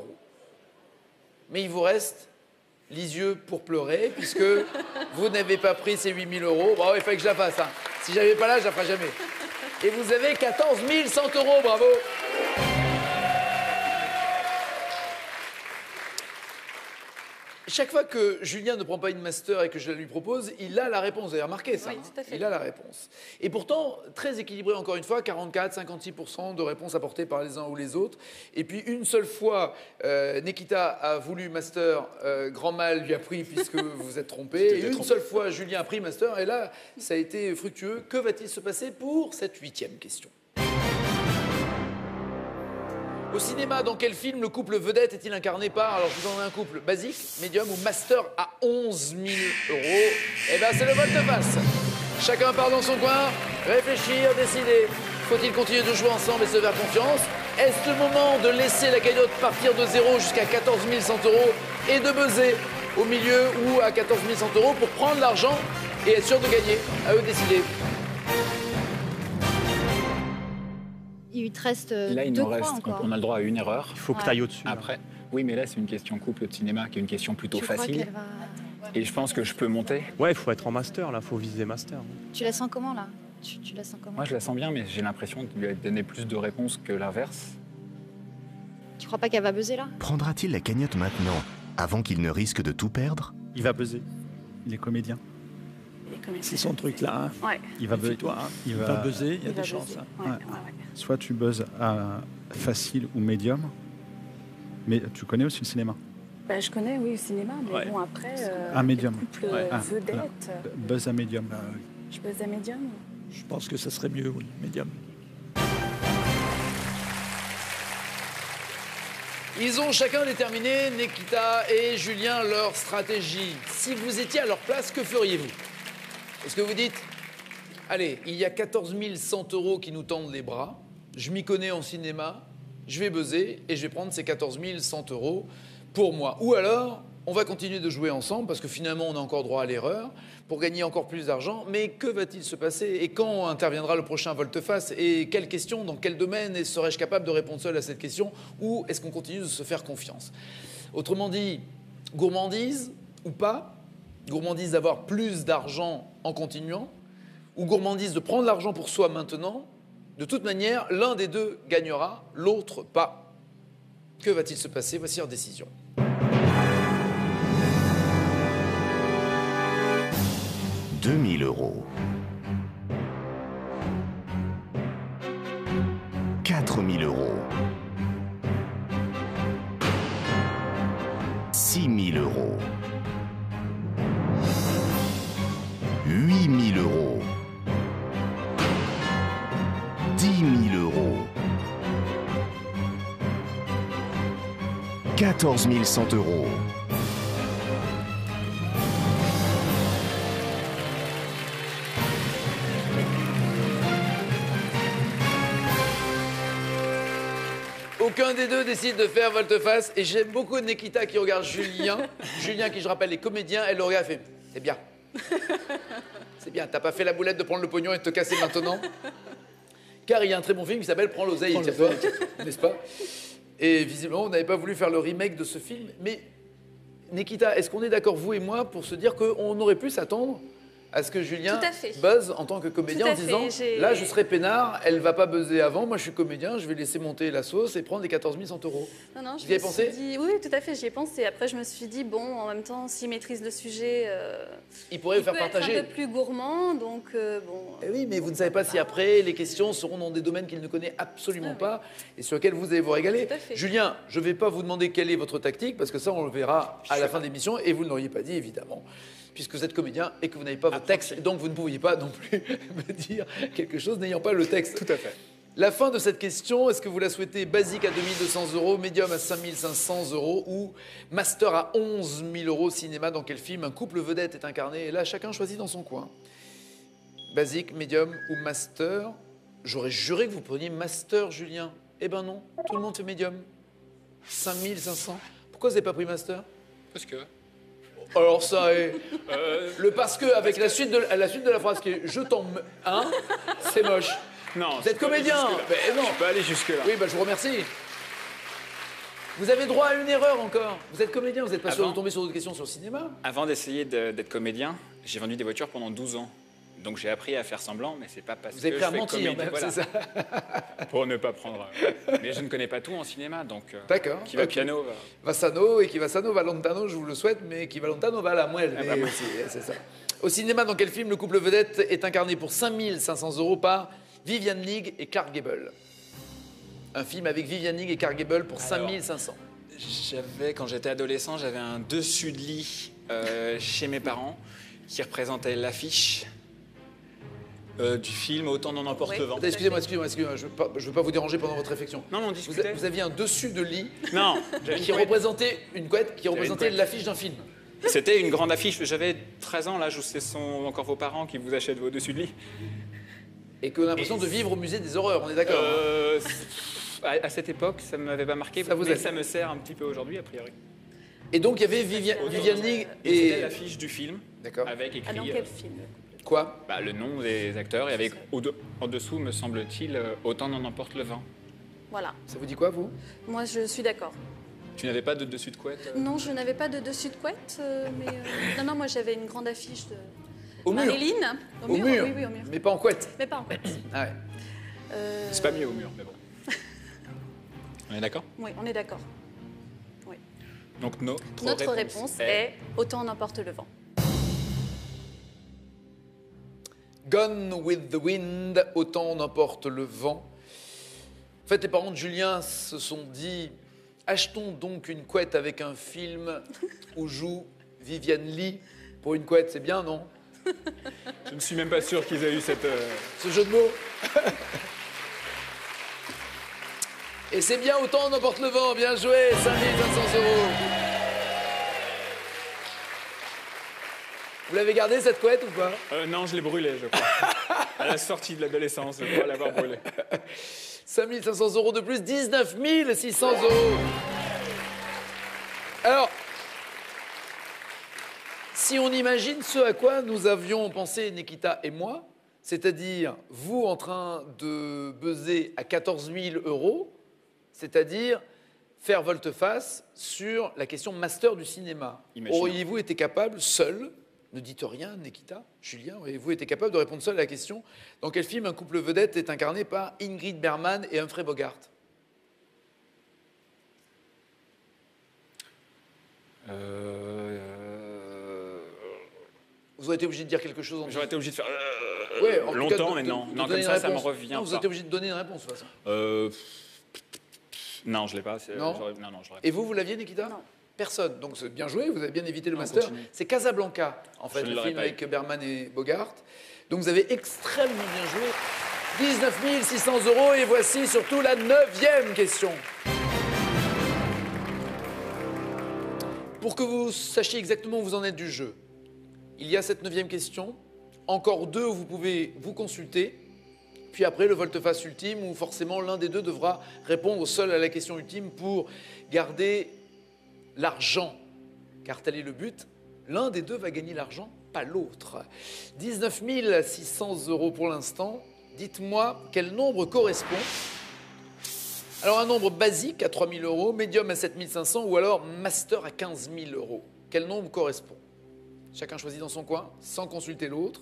Mais il vous reste Lisieux pour pleurer, puisque vous n'avez pas pris ces 8 000 €. Bravo, il fallait que je la fasse. Hein. Si j'avais pas là, je la ferai jamais. Et vous avez 14 100 €, bravo. Chaque fois que Julien ne prend pas une master et que je la lui propose, il a la réponse. Vous avez remarqué ça? Oui, tout à fait. Il a la réponse. Et pourtant, très équilibré encore une fois, 44, 56% de réponses apportées par les uns ou les autres. Et puis une seule fois, Nekita a voulu master, grand mal lui a pris puisque vous vous êtes trompé. Et une seule fois, Julien a pris master et là, ça a été fructueux. Que va-t-il se passer pour cette 8e question? Au cinéma, dans quel film le couple vedette est-il incarné par? Alors, je vous en ai un couple basique, médium ou master à 11 000 €. Eh bien, c'est le volte-face. Chacun part dans son coin, réfléchir, décider. Faut-il continuer de jouer ensemble et se faire confiance? Est-ce le moment de laisser la cagnotte partir de 0 jusqu'à 14 100 € et de buzzer au milieu ou à 14 100 € pour prendre l'argent et être sûr de gagner? À eux de décider. Il te reste là, il deux nous reste, points encore. on a le droit à une erreur. Il faut que tu ailles au-dessus. Après, oui, mais là, c'est une question couple de cinéma qui est une question plutôt Tu crois facile. qu'elle va... Et je pense que je peux monter. Ouais, il faut être en master, là. Il faut viser master. Tu la sens comment, là? Tu la sens comment? Moi, je la sens bien, mais j'ai l'impression de lui donner plus de réponses que l'inverse. Tu crois pas qu'elle va buzzer, là? Prendra-t-il la cagnotte maintenant, avant qu'il ne risque de tout perdre? Il va buzzer. Il est comédien. C'est son truc là. Hein. Ouais. Il va Méfie-toi, hein. Il va buzzer, il y a des chances. Hein. Ouais. Soit tu buzzes à facile ou médium, mais tu connais aussi le cinéma. Bah, je connais, oui, le cinéma, mais bon, après, un médium. couple vedette. Buzz à médium. Je buzz à médium. Je pense que ça serait mieux, oui, médium. Ils ont chacun déterminé, Nekita et Julien, leur stratégie. Si vous étiez à leur place, que feriez-vous? Est-ce que vous dites, allez, il y a 14 100 € qui nous tendent les bras, je m'y connais en cinéma, je vais buzzer et je vais prendre ces 14 100 € pour moi. Ou alors, on va continuer de jouer ensemble parce que finalement, on a encore droit à l'erreur pour gagner encore plus d'argent. Mais que va-t-il se passer? Et quand interviendra le prochain volte-face? Et quelle question? Dans quel domaine? Et serais-je capable de répondre seul à cette question? Ou est-ce qu'on continue de se faire confiance? Autrement dit, gourmandise ou pas? Gourmandise d'avoir plus d'argent en continuant? Ou gourmandise de prendre l'argent pour soi maintenant? De toute manière, l'un des deux gagnera, l'autre pas. Que va-t-il se passer? Voici leur décision. « 2 000 €. 4 000 €. 6 000 €. 8 000 €. 10 000 €. 14 100 €. Aucun des deux décide de faire volte-face. Et j'aime beaucoup Nekita qui regarde Julien. Julien, qui je rappelle est comédien, elle le regarde et fait « C'est bien. C'est bien, t'as pas fait la boulette de prendre le pognon et de te casser maintenant ?» Car il y a un très bon film qui s'appelle « Prends l'oseille et tire-toi », n'est-ce pas? Et visiblement, on n'avait pas voulu faire le remake de ce film. Mais Nekita, est-ce qu'on est d'accord, vous et moi, pour se dire qu'on aurait pu s'attendre à ce que Julien buzz en tant que comédien en disant « Là, je serai peinard, elle va pas buzzer avant, moi je suis comédien, je vais laisser monter la sauce et prendre les 14 100 €. » Non, Vous y avez pensé? Oui, tout à fait, j'y ai pensé. Après, je me suis dit, bon, en même temps, s'il maîtrise le sujet, il pourrait vous faire partager. Être un peu plus gourmand, donc bon... Eh oui, mais vous ne savez pas si après, les questions seront dans des domaines qu'il ne connaît absolument pas et sur lesquels vous allez vous régaler. Julien, je ne vais pas vous demander quelle est votre tactique, parce que ça, on le verra à la fin de l'émission, et vous ne l'auriez pas dit, évidemment, puisque vous êtes comédien et que vous n'avez pas votre texte, donc vous ne pouviez pas non plus me dire quelque chose n'ayant pas le texte. Tout à fait. La fin de cette question, est-ce que vous la souhaitez basique à 2 200 €, médium à 5 500 € ou master à 11 000 € cinéma? Dans quel film un couple vedette est incarné? Et là, chacun choisit dans son coin. Basique, médium ou master? J'aurais juré que vous preniez master, Julien. Eh ben non, tout le monde fait médium. 5 500. Pourquoi vous n'avez pas pris master? Parce que... Alors ça est... Le parce que, avec la suite de la phrase qui est « je t'en... hein ?» c'est moche. Non, vous êtes comédien. Mais non. Je peux aller jusque-là. Oui, bah, je vous remercie. Vous avez droit à une erreur encore. Vous êtes comédien, vous n'êtes pas sûr de tomber sur d'autres questions sur le cinéma? Avant d'essayer d'être comédien, j'ai vendu des voitures pendant 12 ans. Donc j'ai appris à faire semblant, mais c'est pas parce que vous avez pris à je fais mentir, comédie, même, voilà. c'est ça. Pour ne pas prendre... Mais je ne connais pas tout en cinéma, donc... D'accord. Qui va piano va... Vassano, et qui Vassano va lontano, je vous le souhaite, mais qui va lontano va à la moelle. Ah bah, aussi, c'est ça. Au cinéma, dans quel film le couple vedette est incarné pour 5 500 € par Viviane Leigh et Clark Gable? Un film avec Viviane Leigh et Clark Gable pour 5 500. Quand j'étais adolescent, j'avais un dessus de lit chez mes parents qui représentait l'affiche du film Autant n'en emporte le vent. Excusez-moi, je veux pas vous déranger pendant votre réflexion. Non, on discutait. Vous aviez un dessus de lit qui représentait une couette, qui représentait l'affiche d'un film. C'était une grande affiche. J'avais 13 ans, l'âge où ce sont encore vos parents qui vous achètent vos dessus de lit. Et qu'on a l'impression de vivre au musée des horreurs, on est d'accord? À cette époque, ça ne m'avait pas marqué, mais ça me sert un petit peu aujourd'hui, a priori. Et donc, il y avait Viviane Leigh et... C'était l'affiche du film, avec écrit... dans quel film? Quoi? Le nom des acteurs, et avec en dessous, me semble-t-il, Autant n'en emporte le vent. Voilà. Ça vous dit quoi, vous? Moi, je suis d'accord. Tu n'avais pas de dessus de couette? Non, je n'avais pas de dessus de couette, mais... Non, moi, j'avais une grande affiche de... Au mur? Marilyn. Au mur? Oui, au mur. Mais pas en couette? Mais pas en couette. Ah ouais. C'est pas mieux au mur, mais bon. On est d'accord? Oui, on est d'accord. Oui. Donc notre réponse est Autant n'emporte le vent. Gone with the wind, autant n'emporte le vent. En fait, les parents de Julien se sont dit, achetons donc une couette avec un film où joue Viviane Lee. Pour une couette, c'est bien, non? Je ne suis même pas sûr qu'ils aient eu cette... Ce jeu de mots. Et c'est bien, autant n'emporte le vent. Bien joué, 5 500 €. Vous l'avez gardée, cette couette, ou pas? Non, je l'ai brûlée, je crois. À la sortie de l'adolescence, je crois l'avoir brûlée. 5 500 € de plus, 19 600 €. Alors, si on imagine ce à quoi nous avions pensé, Nikita et moi, c'est-à-dire vous en train de buzzer à 14 000 €, c'est-à-dire faire volte-face sur la question master du cinéma. Auriez-vous été capable, seul, ne dites rien, Nikita, Julien, auriez-vous été capable de répondre seul à la question dans quel film un couple vedette est incarné par Ingrid Bergman et Humphrey Bogart? Vous aurez été obligé de dire quelque chose. J'aurais été obligé de faire longtemps, mais non. Non, comme ça me revient. Non, vous êtes obligé de donner une réponse, de toute façon. Non, je ne l'ai pas. Non, je l'aurais Et vous l'aviez, Nikita? Non. Personne. Donc c'est bien joué, vous avez bien évité le master. Continue. C'est Casablanca, en fait, le film avec Bergman et Bogart. Donc vous avez extrêmement bien joué. 19 600 €. Et voici surtout la 9e question. Pour que vous sachiez exactement où vous en êtes du jeu, il y a cette 9e question. Encore 2 où vous pouvez vous consulter. Puis après, le volte-face ultime où forcément l'un des deux devra répondre seul à la question ultime pour garder l'argent. Car tel est le but. L'un des deux va gagner l'argent, pas l'autre. 19 600 € pour l'instant. Dites-moi quel nombre correspond. Alors un nombre basique à 3 000 €, médium à 7 500 ou alors master à 15 000 €. Quel nombre correspond? Chacun choisit dans son coin, sans consulter l'autre.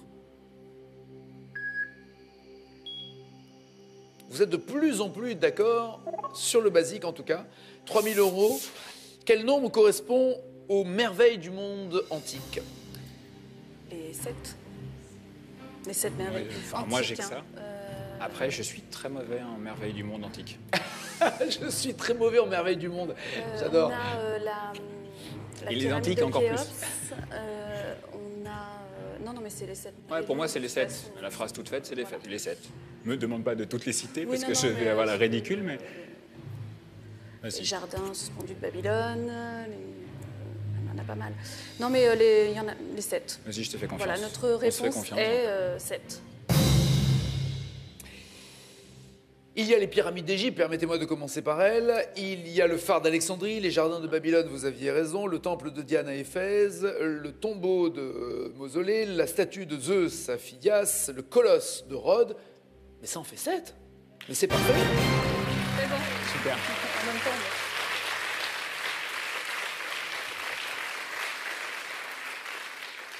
Vous êtes de plus en plus d'accord sur le basique en tout cas. 3 000 €. Quel nombre correspond aux merveilles du monde antique? Les 7. Les 7 merveilles. Enfin, moi, j'ai que ça. Après, je suis très mauvais en merveilles du monde antique. Je suis très mauvais en merveilles du monde. J'adore. On a la Et les antiques, encore plus. On a... Non, mais c'est les 7. Ouais, pour moi, c'est les 7. La phrase toute faite, c'est les 7. Ne me demande pas de toutes les citer, parce que je vais avoir la ridicule, mais... Les jardins suspendus de Babylone, il y en a pas mal. Non, mais il y en a les 7. Vas-y, je te fais confiance. Voilà, notre réponse est 7. Il y a les pyramides d'Égypte, permettez-moi de commencer par elles. Il y a le phare d'Alexandrie, les jardins de Babylone, vous aviez raison, le temple de Diane à Éphèse, le tombeau de Mausolée, la statue de Zeus à Phidias, le colosse de Rhodes. Mais ça en fait 7. Mais c'est parfait. C'est bon. Super. En même temps.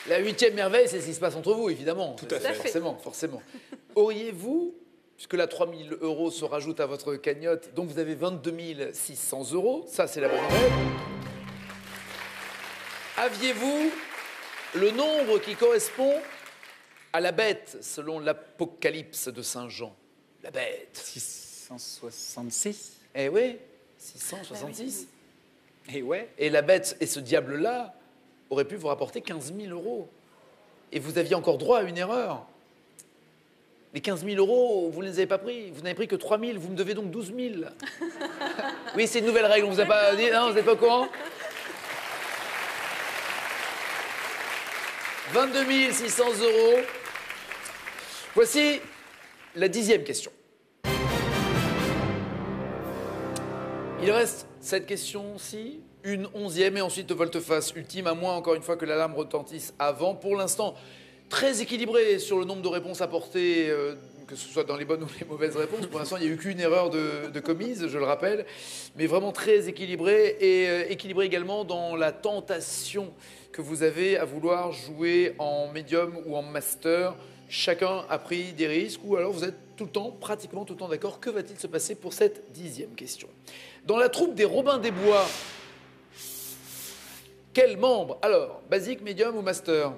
La 8e merveille, c'est ce qui se passe entre vous, évidemment. Tout à fait. Forcément. Auriez-vous, puisque la 3 000 € se rajoute à votre cagnotte, donc vous avez 22 600 €, ça c'est la bonne nouvelle. Aviez-vous le nombre qui correspond à la bête, selon l'Apocalypse de Saint Jean? La bête. 666. Eh oui, 666. Et ouais. Et la bête et ce diable-là aurait pu vous rapporter 15 000 €. Et vous aviez encore droit à une erreur. Les 15 000 €, vous ne les avez pas pris. Vous n'avez pris que 3 000, vous me devez donc 12 000. Oui, c'est une nouvelle règle, on ne vous a pas dit, non, vous n'êtes pas au courant? 22 600 €. Voici la 10e question. Il reste cette question-ci, une 11e et ensuite volte-face ultime, à moins encore une fois que l'alarme retentisse avant. Pour l'instant, très équilibré sur le nombre de réponses apportées, que ce soit dans les bonnes ou les mauvaises réponses. Pour l'instant, il n'y a eu qu'une erreur de commise, je le rappelle, mais vraiment très équilibré et équilibré également dans la tentation que vous avez à vouloir jouer en médium ou en master. Chacun a pris des risques ou alors vous êtes tout le temps, pratiquement tout le temps d'accord. Que va-t-il se passer pour cette 10e question? Dans la troupe des Robins des Bois, quel membre? Alors, basique, médium ou master?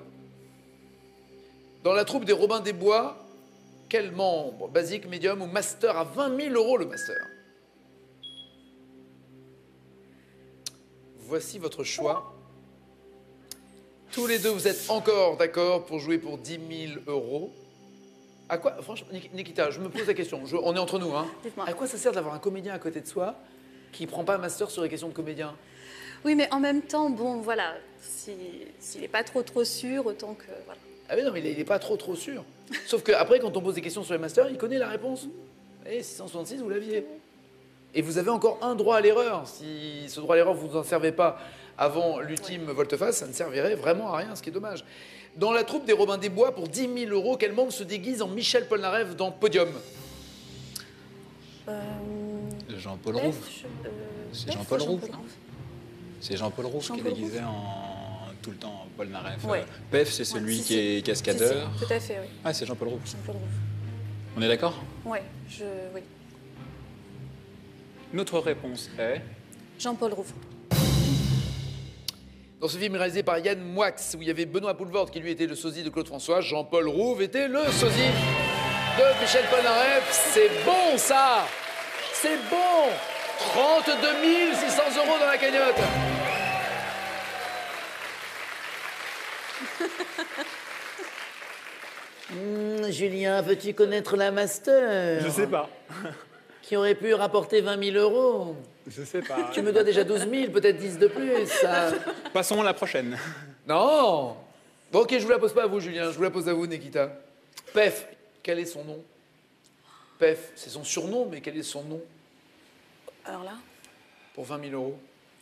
Dans la troupe des Robins des Bois, quel membre, basique, médium ou master, à 20 000 € le master? Voici votre choix. Tous les deux, vous êtes encore d'accord pour jouer pour 10 000 €. À quoi, franchement, Nikita, je me pose la question, on est entre nous, hein. À quoi ça sert d'avoir un comédien à côté de soi qui ne prend pas un master sur les questions de comédien? Oui, mais en même temps, bon, voilà, s'il n'est pas trop sûr, autant que... Voilà. Ah mais non, mais il n'est pas trop sûr. Sauf qu'après, quand on pose des questions sur les masters, il connaît la réponse. Et 666, vous l'aviez. Et vous avez encore un droit à l'erreur. Si ce droit à l'erreur, vous n'en servez pas avant l'ultime volte-face, ça ne servirait vraiment à rien, ce qui est dommage. Dans la troupe des Robins des Bois, pour 10 000 €, quel membre se déguise en Michel Polnareff dans Podium? Jean-Paul Rouve. C'est Jean-Paul Rouve, non? C'est Jean-Paul Rouve qui est déguisé tout le temps en Polnareff. Ouais. Pef, c'est celui qui est cascadeur. Si, tout à fait, oui. Ah, c'est Jean-Paul Rouve. Jean-Paul Rouve. On est d'accord? Oui. Notre réponse est... Jean-Paul Rouve. Dans ce film réalisé par Yann Moix, où il y avait Benoît Poulvord qui lui était le sosie de Claude François, Jean-Paul Rouve était le sosie de Michel Polnareff. C'est bon, ça! C'est bon! 32 600 € dans la cagnotte. Julien, veux-tu connaître la master? Je sais pas. Qui aurait pu rapporter 20 000 €. Je sais pas. Tu me dois déjà 12 000, peut-être 10 de plus. Ça... Passons à la prochaine. Non! Bon, ok, je vous la pose pas à vous, Julien, je vous la pose à vous, Nikita. Pef, quel est son nom? Pef, c'est son surnom, mais quel est son nom? Alors là, pour 20 000 €.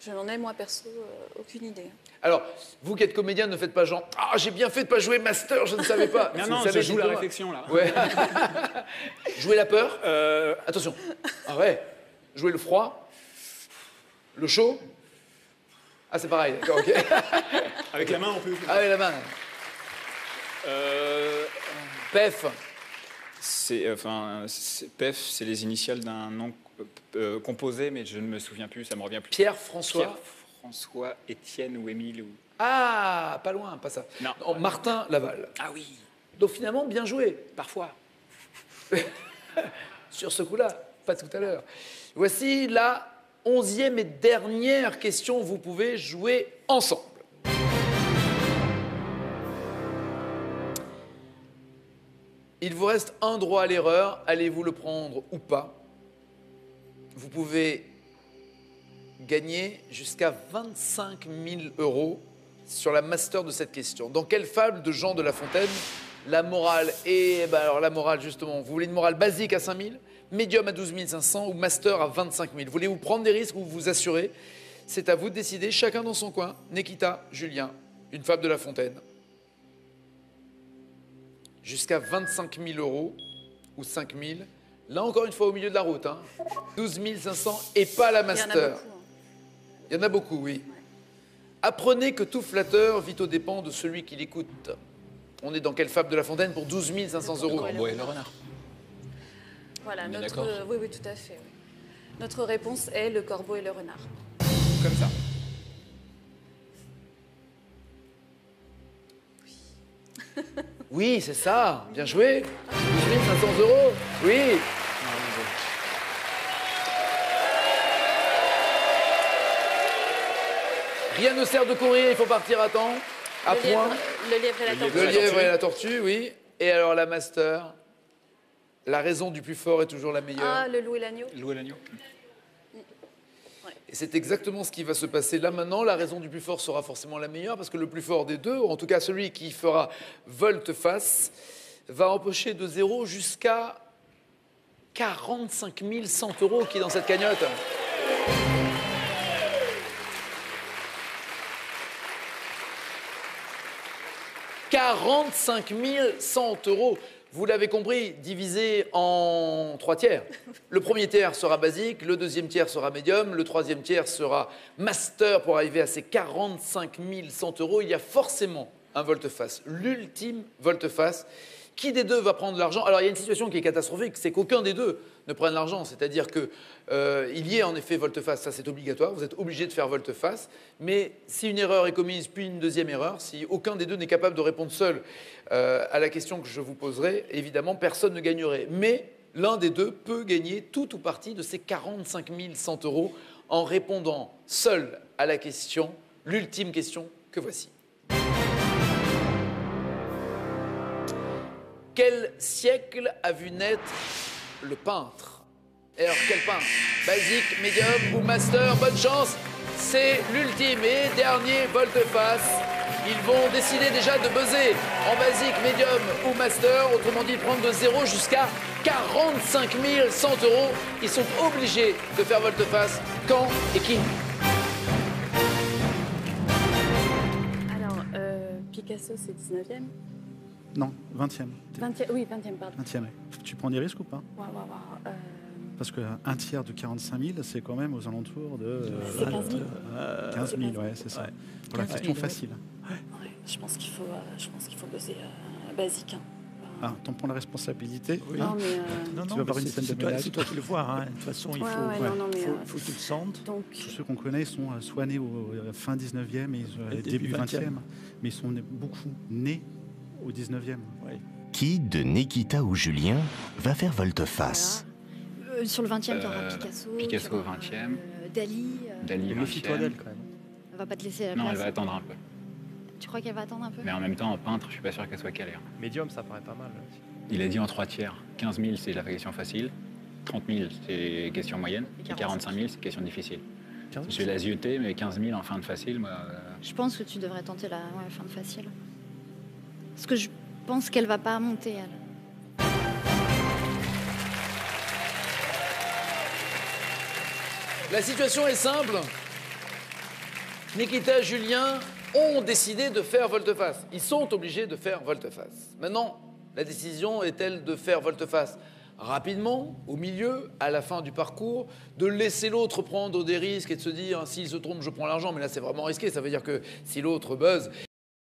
je n'en ai, moi, perso, aucune idée. Alors, vous qui êtes comédien, ne faites pas genre « Ah, j'ai bien fait de pas jouer master, je ne savais pas !» Non, je joue la réflexion, là. Ouais. Jouer la peur. Attention. Ah ouais. Jouer le froid. Le chaud. Ah, c'est pareil, d'accord, ok. Avec la main, on peut... Ah, avec la main. Pef. Pef, c'est les initiales d'un nom composé, mais je ne me souviens plus, ça me revient plus. Pierre-François. François, Étienne ou Émile ou... Ah, pas loin, pas ça. Non. Martin Laval. Ah oui. Donc finalement, bien joué. Parfois. Sur ce coup-là, pas tout à l'heure. Voici la 11e et dernière question. Vous pouvez jouer ensemble. Il vous reste un droit à l'erreur. Allez-vous le prendre ou pas? Vous pouvez gagner jusqu'à 25 000 € sur la master de cette question. Dans quelle fable de Jean de La Fontaine la morale est... alors la morale, justement, vous voulez une morale basique à 5 000, médium à 12 500 ou master à 25 000? Voulez-vous prendre des risques ou vous assurer? C'est à vous de décider, chacun dans son coin. Nikita, Julien, une fable de La Fontaine. Jusqu'à 25 000 € ou 5 000. Là, encore une fois, au milieu de la route. Hein. 12 500 et pas la master. Il y en a beaucoup, oui. Apprenez que tout flatteur vit aux dépens de celui qui l'écoute. On est dans quelle fable de La Fontaine pour 12 500 €? Le corbeau et le renard. Voilà, On est notre... Oui, tout à fait. Oui. Notre réponse est le corbeau et le renard. Comme ça. Oui, c'est ça. Bien joué. 12 500 €. Oui. Rien ne sert de courir, il faut partir à temps. À point. Le lièvre et la tortue. Le lièvre et la tortue, oui. Et alors la master, la raison du plus fort est toujours la meilleure. Ah, le loup et l'agneau. Le loup et l'agneau. Et c'est exactement ce qui va se passer là maintenant. La raison du plus fort sera forcément la meilleure parce que le plus fort des deux, ou en tout cas celui qui fera volte-face, va empocher de 0 jusqu'à 45 100 € qui est dans cette cagnotte. « 45 100 €. Vous l'avez compris, divisé en 3 tiers. Le premier tiers sera basique, le deuxième tiers sera médium, le troisième tiers sera master pour arriver à ces 45 100 €. Il y a forcément un volte-face, l'ultime volte-face, Qui des deux va prendre l'argent? Alors il y a une situation qui est catastrophique, c'est qu'aucun des deux ne prenne l'argent. C'est-à-dire qu'il y ait en effet volte-face, ça c'est obligatoire, vous êtes obligé de faire volte-face. Mais si une erreur est commise, puis une deuxième erreur, si aucun des deux n'est capable de répondre seul à la question que je vous poserai, évidemment personne ne gagnerait. Mais l'un des deux peut gagner tout ou partie de ces 45 100 € en répondant seul à la question, l'ultime question que voici. Quel siècle a vu naître le peintre? Alors, quel peintre? Basique, médium ou master? Bonne chance, c'est l'ultime et dernier volte-face. Ils vont décider déjà de buzzer en basique, médium ou master, autrement dit prendre de 0 jusqu'à 45 100 €. Ils sont obligés de faire volte-face. Quand et qui? Alors, Picasso, c'est 19e. Non, 20e. 20e, oui, 20e, pardon. 20e. Tu prends des risques ou pas? Parce qu'un tiers de 45 000, c'est quand même aux alentours de... C'est 15 000. 15 000, ouais, c'est ça. Pour la question facile. Ouais, je pense qu'il faut buzzer basique. Hein. Ah, t'en prends la responsabilité? Oui. Non, mais... tu vas avoir une scène de ménage. C'est toi qui le vois, hein. De toute façon, il faut que tu le sentes. Donc... Tous ceux qu'on connaît sont soit nés au fin 19e et début 20e. Mais ils sont beaucoup nés au 19e. Oui. Qui de Nikita ou Julien va faire volte-face? Sur le 20e, tu auras Picasso. Picasso au 20e. Dali. Dali, méfie-toi 20e. d'elle quand même. Elle va pas te laisser la Non, place. elle va attendre un peu. Tu crois qu'elle va attendre un peu? Mais en même temps, en peintre, je suis pas sûr qu'elle soit calée. Médium, ça paraît pas mal. Il a dit en 3 tiers. 15 000, c'est la question facile. 30 000, c'est question moyenne. Et 45 000, c'est question difficile. Je vais la zioter, mais 15 000 en fin de facile, moi... Je pense que tu devrais tenter la fin de facile. Parce que je pense qu'elle va pas monter, elle. La situation est simple. Nikita et Julien ont décidé de faire volte-face. Ils sont obligés de faire volte-face. Maintenant, la décision est-elle de faire volte-face rapidement, au milieu, à la fin du parcours, de laisser l'autre prendre des risques et de se dire s'il se trompe, je prends l'argent, mais là c'est vraiment risqué. Ça veut dire que si l'autre buzz,